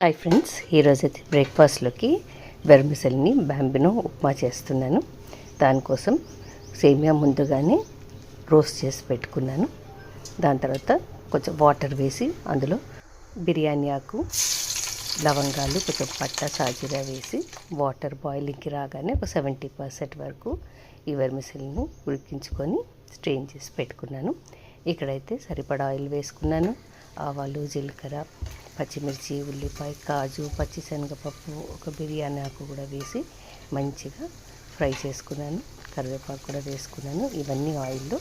Hi friends, ఈరోజైతే బ్రేక్ఫాస్ట్లోకి వెర్మిసెల్ని బ్యాంబినో ఉప్మా చేస్తున్నాను. దానికోసం సేమియా ముందుగానే రోస్ట్ చేసి పెట్టుకున్నాను. దాని తర్వాత కొంచెం వాటర్ వేసి అందులో బిర్యానీ ఆకు, లవంగాలు, కొంచెం పట్ట, సాజీరా వేసి వాటర్ బాయిలింగ్కి రాగానే ఒక 70% వరకు ఈ వెర్మిసెల్ని ఉడికించుకొని స్ట్రెయిన్ చేసి పెట్టుకున్నాను. ఇక్కడైతే సరిపడా ఆయిల్ వేసుకున్నాను. ఆవాలు, జీలకర్ర, పచ్చిమిర్చి, ఉల్లిపాయ, కాజు, పచ్చిశనగపప్పు, ఒక బిర్యానీ ఆకు కూడా వేసి మంచిగా ఫ్రై చేసుకున్నాను. కరివేపాకు కూడా వేసుకున్నాను. ఇవన్నీ ఆయిల్లో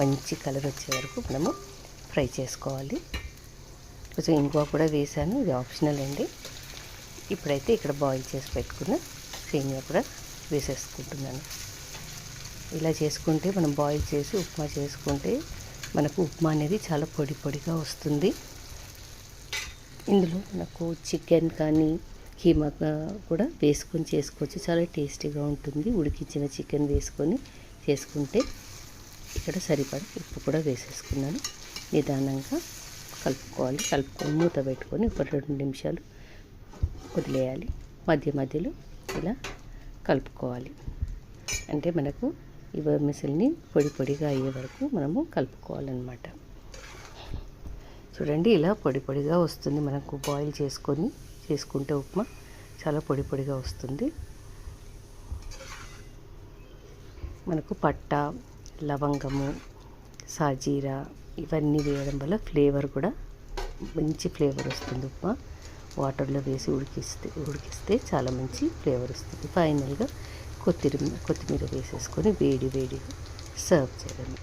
మంచి కలర్ వచ్చే వరకు మనము ఫ్రై చేసుకోవాలి. కొంచెం ఇంగువ కూడా వేసాను, ఇది ఆప్షనల్ అండి. ఇప్పుడైతే ఇక్కడ బాయిల్ చేసి పెట్టుకున్న సేమియా కూడా వేసేసుకుంటున్నాను. ఇలా చేసుకుంటే మనం బాయిల్ చేసి ఉప్మా చేసుకుంటే మనకు ఉప్మా అనేది చాలా పొడి పొడిగా వస్తుంది. ఇందులో నాకు చికెన్ కానీ కీమా కూడా వేసుకొని చేసుకోవచ్చు, చాలా టేస్టీగా ఉంటుంది. ఉడికించిన చికెన్ వేసుకొని చేసుకుంటే ఇక్కడ సరిపడా ఉప్పు కూడా వేసేసుకున్నాను. నిదానంగా కలుపుకొని మూత పెట్టుకొని ఒక 2 నిమిషాలు వదిలేయాలి. మధ్య మధ్యలో ఇలా కలుపుకోవాలి. అంటే మనకు ఈ వెర్మిసెల్ని పొడి పొడిగా అయ్యే వరకు మనము కలుపుకోవాలన్నమాట. చూడండి, ఇలా పొడి పొడిగా వస్తుంది. మనకు బాయిల్ చేసుకుంటే ఉప్మా చాలా పొడి పొడిగా వస్తుంది. మనకు పట్ట, లవంగము, సాజీరా ఇవన్నీ వేయడం వల్ల ఫ్లేవర్ కూడా మంచి ఫ్లేవర్ వస్తుంది. ఉప్మా వాటర్లో వేసి ఉడికిస్తే చాలా మంచి ఫ్లేవర్ వస్తుంది. ఫైనల్గా కొత్తిమీర వేసేసుకొని వేడిగా సర్వ్ చేయడం.